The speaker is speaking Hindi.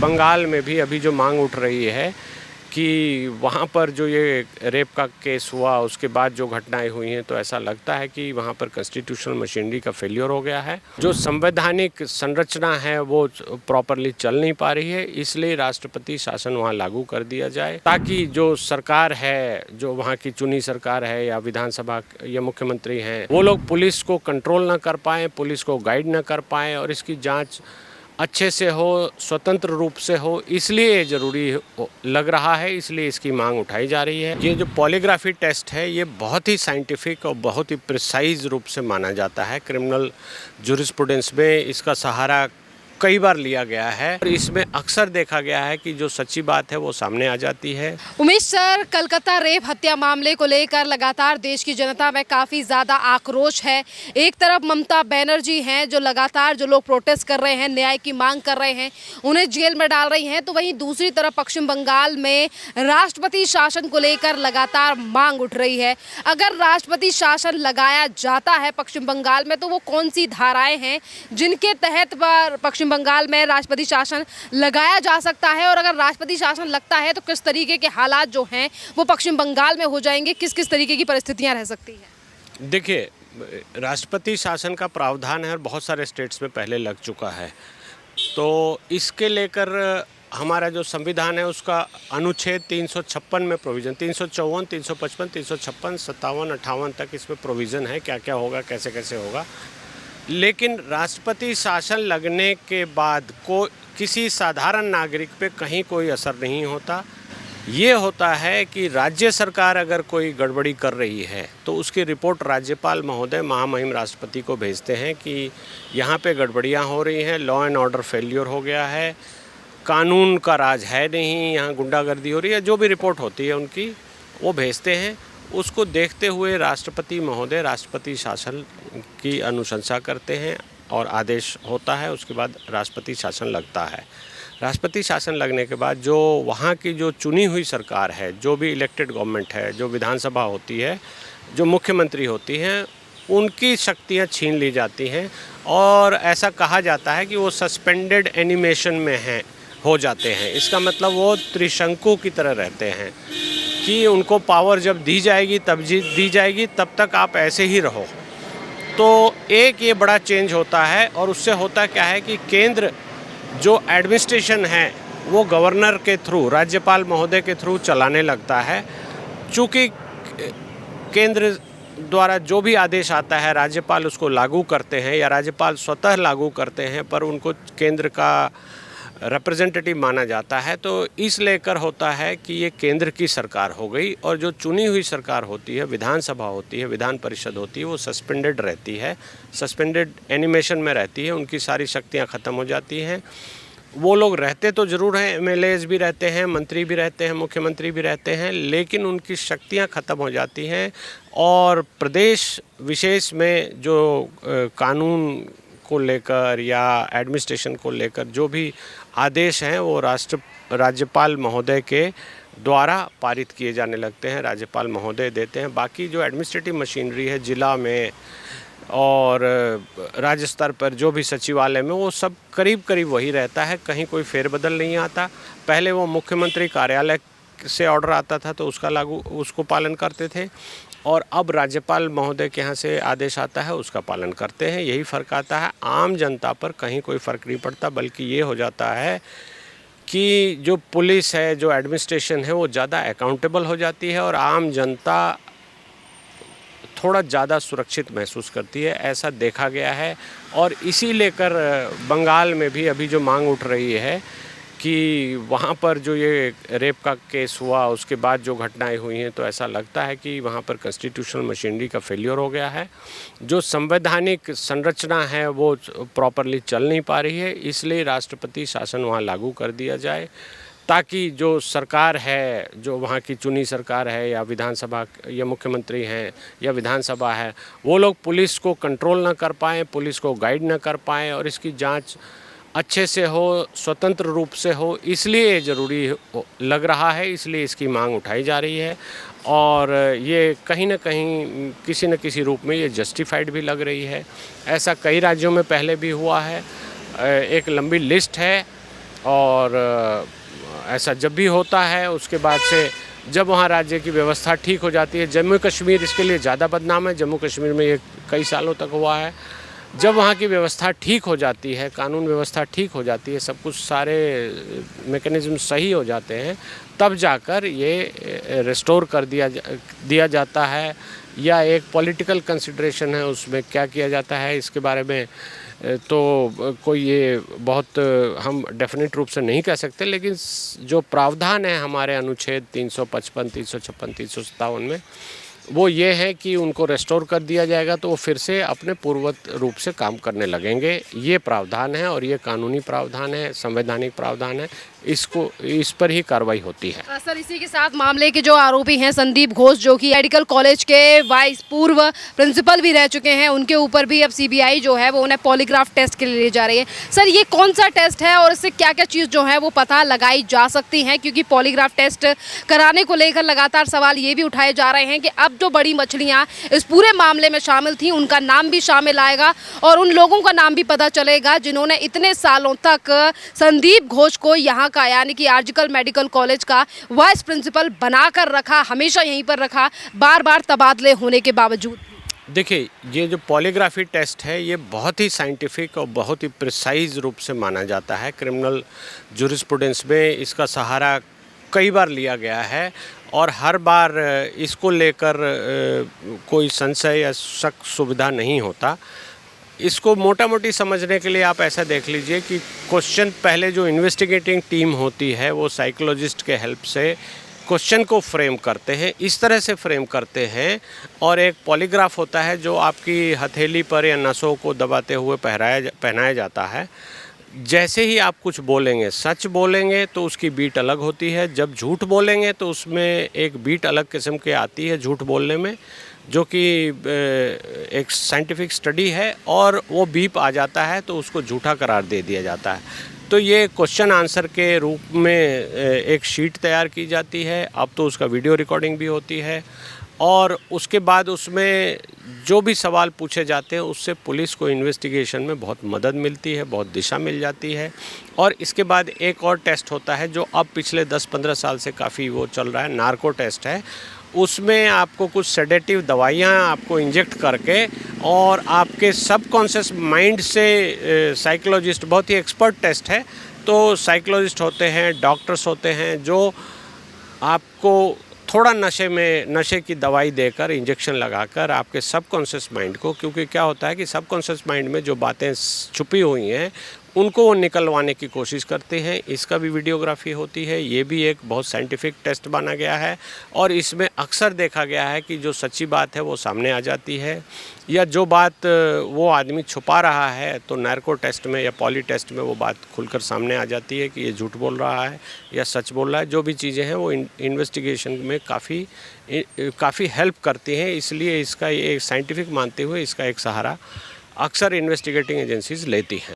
बंगाल में भी अभी जो मांग उठ रही है कि वहाँ पर जो ये रेप का केस हुआ उसके बाद जो घटनाएं हुई हैं, तो ऐसा लगता है कि वहाँ पर कॉन्स्टिट्यूशनल मशीनरी का फेलियर हो गया है। जो संवैधानिक संरचना है वो प्रॉपरली चल नहीं पा रही है, इसलिए राष्ट्रपति शासन वहाँ लागू कर दिया जाए ताकि जो सरकार है, जो वहाँ की चुनी सरकार है या विधानसभा या मुख्यमंत्री हैं, वो लोग पुलिस को कंट्रोल ना कर पाएँ, पुलिस को गाइड ना कर पाएँ और इसकी जाँच अच्छे से हो, स्वतंत्र रूप से हो, इसलिए ज़रूरी लग रहा है, इसलिए इसकी मांग उठाई जा रही है। ये जो पॉलीग्राफी टेस्ट है ये बहुत ही साइंटिफिक और बहुत ही प्रिसाइज रूप से माना जाता है। क्रिमिनल जूरिस्प्रूडेंस में इसका सहारा कई बार लिया गया है और इसमें अक्सर देखा गया है कि जो सच्ची बात है वो सामने आ जाती है। उमेश सर, कलकत्ता रेप हत्या मामले को लेकर लगातार देश की जनता में काफ़ी ज़्यादा आक्रोश है। एक तरफ ममता बनर्जी हैं जो लगातार जो लोग प्रोटेस्ट कर रहे हैं, न्याय की मांग कर रहे हैं, उन्हें जेल में डाल रही हैं, तो वहीं दूसरी तरफ पश्चिम बंगाल में राष्ट्रपति शासन को लेकर लगातार मांग उठ रही है। अगर राष्ट्रपति शासन लगाया जाता है पश्चिम बंगाल में तो वो कौन सी धाराएँ हैं जिनके तहत पश्चिम बंगाल में राष्ट्रपति शासन लगाया जा सकता है, और अगर राष्ट्रपति शासन लगता है तो किस तरीके के हालात जो हैं वो पश्चिम बंगाल में हो जाएंगे, किस किस तरीके की परिस्थितियां रह सकती हैं? देखिए, राष्ट्रपति शासन का प्रावधान है और बहुत सारे स्टेट्स में पहले लग चुका है, तो इसके लेकर हमारा जो संविधान है उसका अनुच्छेद 356 में प्रोविज़न, 354, 355, 356, 57, 58 तक इसमें प्रोविज़न है क्या क्या होगा, कैसे कैसे होगा। लेकिन राष्ट्रपति शासन लगने के बाद किसी साधारण नागरिक पे कहीं कोई असर नहीं होता। ये होता है कि राज्य सरकार अगर कोई गड़बड़ी कर रही है तो उसकी रिपोर्ट राज्यपाल महोदय महामहिम राष्ट्रपति को भेजते हैं कि यहाँ पे गड़बड़ियाँ हो रही हैं, लॉ एंड ऑर्डर फेल्योर हो गया है, कानून का राज है नहीं, यहाँ गुंडागर्दी हो रही है, जो भी रिपोर्ट होती है उनकी वो भेजते हैं। उसको देखते हुए राष्ट्रपति महोदय राष्ट्रपति शासन की अनुशंसा करते हैं और आदेश होता है, उसके बाद राष्ट्रपति शासन लगता है। राष्ट्रपति शासन लगने के बाद जो वहाँ की जो चुनी हुई सरकार है, जो भी इलेक्टेड गवर्नमेंट है, जो विधानसभा होती है, जो मुख्यमंत्री होती हैं, उनकी शक्तियाँ छीन ली जाती हैं और ऐसा कहा जाता है कि वो सस्पेंडेड एनिमेशन में हो जाते हैं। इसका मतलब वो त्रिशंकु की तरह रहते हैं कि उनको पावर जब दी जाएगी तब तक आप ऐसे ही रहो। तो एक ये बड़ा चेंज होता है और उससे होता क्या है कि केंद्र जो एडमिनिस्ट्रेशन है वो गवर्नर के थ्रू, राज्यपाल महोदय के थ्रू चलाने लगता है। चूँकि केंद्र द्वारा जो भी आदेश आता है राज्यपाल उसको लागू करते हैं या राज्यपाल स्वतः लागू करते हैं, पर उनको केंद्र का रिप्रेजेंटेटिव माना जाता है, तो इस लेकर होता है कि ये केंद्र की सरकार हो गई और जो चुनी हुई सरकार होती है, विधानसभा होती है, विधान परिषद होती है, वो सस्पेंडेड रहती है, सस्पेंडेड एनिमेशन में रहती है, उनकी सारी शक्तियां ख़त्म हो जाती हैं। वो लोग रहते तो ज़रूर हैं, एमएलएज भी रहते हैं, मंत्री भी रहते हैं, मुख्यमंत्री भी रहते हैं, लेकिन उनकी शक्तियां ख़त्म हो जाती हैं और प्रदेश विशेष में जो कानून को लेकर या एडमिनिस्ट्रेशन को लेकर जो भी आदेश हैं वो राज्यपाल महोदय के द्वारा पारित किए जाने लगते हैं, राज्यपाल महोदय देते हैं। बाकी जो एडमिनिस्ट्रेटिव मशीनरी है जिला में और राज्य स्तर पर जो भी सचिवालय में, वो सब करीब करीब वही रहता है, कहीं कोई फेरबदल नहीं आता। पहले वो मुख्यमंत्री कार्यालय से ऑर्डर आता था तो उसको पालन करते थे और अब राज्यपाल महोदय के यहाँ से आदेश आता है उसका पालन करते हैं। यही फ़र्क आता है। आम जनता पर कहीं कोई फ़र्क नहीं पड़ता, बल्कि ये हो जाता है कि जो पुलिस है, जो एडमिनिस्ट्रेशन है, वो ज़्यादा अकाउंटेबल हो जाती है और आम जनता थोड़ा ज़्यादा सुरक्षित महसूस करती है, ऐसा देखा गया है। और इसी लेकर बंगाल में भी अभी जो मांग उठ रही है कि वहाँ पर जो ये रेप का केस हुआ उसके बाद जो घटनाएं हुई हैं, तो ऐसा लगता है कि वहाँ पर कॉन्स्टिट्यूशनल मशीनरी का फेलियर हो गया है। जो संवैधानिक संरचना है वो प्रॉपरली चल नहीं पा रही है, इसलिए राष्ट्रपति शासन वहाँ लागू कर दिया जाए ताकि जो सरकार है, जो वहाँ की चुनी सरकार है या विधानसभा या मुख्यमंत्री हैं या विधानसभा है, वो लोग पुलिस को कंट्रोल ना कर पाएँ, पुलिस को गाइड ना कर पाएँ और इसकी जाँच अच्छे से हो, स्वतंत्र रूप से हो, इसलिए ज़रूरी लग रहा है, इसलिए इसकी मांग उठाई जा रही है। और ये कहीं ना कहीं किसी न किसी रूप में ये जस्टिफाइड भी लग रही है। ऐसा कई राज्यों में पहले भी हुआ है। एक लंबी लिस्ट है और ऐसा जब भी होता है उसके बाद से जब वहाँ राज्य की व्यवस्था ठीक हो जाती है, जम्मू कश्मीर इसके लिए ज़्यादा बदनाम है, जम्मू कश्मीर में ये कई सालों तक हुआ है, जब वहाँ की व्यवस्था ठीक हो जाती है, कानून व्यवस्था ठीक हो जाती है, सब कुछ सारे मैकेनिज़्म सही हो जाते हैं, तब जाकर ये रिस्टोर कर दिया जाता है, या एक पॉलिटिकल कंसिडरेशन है उसमें क्या किया जाता है इसके बारे में तो कोई ये बहुत हम डेफिनेट रूप से नहीं कह सकते, लेकिन जो प्रावधान है हमारे अनुच्छेद 355, 356, 357 में वो ये है कि उनको रेस्टोर कर दिया जाएगा तो वो फिर से अपने पूर्ववत रूप से काम करने लगेंगे। ये प्रावधान है और ये कानूनी प्रावधान है, संवैधानिक प्रावधान है, इस पर ही कार्रवाई होती है। सर, इसी के साथ मामले के जो आरोपी हैं संदीप घोष, जो कि मेडिकल कॉलेज के वाइस पूर्व प्रिंसिपल भी रह चुके हैं, उनके ऊपर भी अब सीबीआई जो है वो उन्हें पॉलीग्राफ टेस्ट के लिए ले जा रही है। सर, ये कौन सा टेस्ट है और इससे क्या क्या चीज़ जो है वो पता लगाई जा सकती है, क्योंकि पॉलीग्राफ टेस्ट कराने को लेकर लगातार सवाल ये भी उठाए जा रहे हैं कि अब जो बड़ी मछलियाँ इस पूरे मामले में शामिल थी उनका नाम भी शामिल आएगा और उन लोगों का नाम भी पता चलेगा जिन्होंने इतने सालों तक संदीप घोष को यहाँ का, यानी कि आर्जिकल मेडिकल कॉलेज का वाइस प्रिंसिपल बनाकर रखा, हमेशा यहीं पर रखा, बार बार तबादले होने के बावजूद। देखिए, ये जो पॉलीग्राफी टेस्ट है ये बहुत ही साइंटिफिक और बहुत ही प्रिसाइज रूप से माना जाता है। क्रिमिनल जूरिस्प्रूडेंस में इसका सहारा कई बार लिया गया है और हर बार इसको लेकर कोई संशय या शक सुविधा नहीं होता। इसको मोटा मोटी समझने के लिए आप ऐसा देख लीजिए कि क्वेश्चन पहले जो इन्वेस्टिगेटिंग टीम होती है वो साइकोलॉजिस्ट के हेल्प से क्वेश्चन को फ्रेम करते हैं, इस तरह से फ्रेम करते हैं, और एक पॉलीग्राफ होता है जो आपकी हथेली पर या नसों को दबाते हुए पहनाया जाता है। जैसे ही आप कुछ बोलेंगे, सच बोलेंगे तो उसकी बीट अलग होती है, जब झूठ बोलेंगे तो उसमें एक बीट अलग किस्म की आती है झूठ बोलने में, जो कि एक साइंटिफिक स्टडी है, और वो बीप आ जाता है तो उसको झूठा करार दे दिया जाता है। तो ये क्वेश्चन आंसर के रूप में एक शीट तैयार की जाती है, अब तो उसका वीडियो रिकॉर्डिंग भी होती है, और उसके बाद उसमें जो भी सवाल पूछे जाते हैं उससे पुलिस को इन्वेस्टिगेशन में बहुत मदद मिलती है, बहुत दिशा मिल जाती है। और इसके बाद एक और टेस्ट होता है जो अब पिछले 10-15 साल से काफ़ी वो चल रहा है, नार्को टेस्ट है। उसमें आपको कुछ सेडेटिव दवाइयाँ आपको इंजेक्ट करके और आपके सबकॉन्शियस माइंड से साइकोलॉजिस्ट, बहुत ही एक्सपर्ट टेस्ट है, तो साइकोलॉजिस्ट होते हैं, डॉक्टर्स होते हैं जो आपको थोड़ा नशे की दवाई देकर, इंजेक्शन लगाकर आपके सबकॉन्शियस माइंड को, क्योंकि क्या होता है कि सबकॉन्शियस माइंड में जो बातें छुपी हुई हैं उनको वो निकलवाने की कोशिश करते हैं। इसका भी वीडियोग्राफी होती है। ये भी एक बहुत साइंटिफिक टेस्ट माना गया है और इसमें अक्सर देखा गया है कि जो सच्ची बात है वो सामने आ जाती है, या जो बात वो आदमी छुपा रहा है तो नार्को टेस्ट में या पॉली टेस्ट में वो बात खुलकर सामने आ जाती है कि ये झूठ बोल रहा है या सच बोल रहा है। जो भी चीज़ें हैं वो इन्वेस्टिगेशन में काफ़ी हेल्प करती हैं, इसलिए इसका ये साइंटिफिक मानते हुए इसका एक सहारा अक्सर इन्वेस्टिगेटिंग एजेंसीज लेती हैं।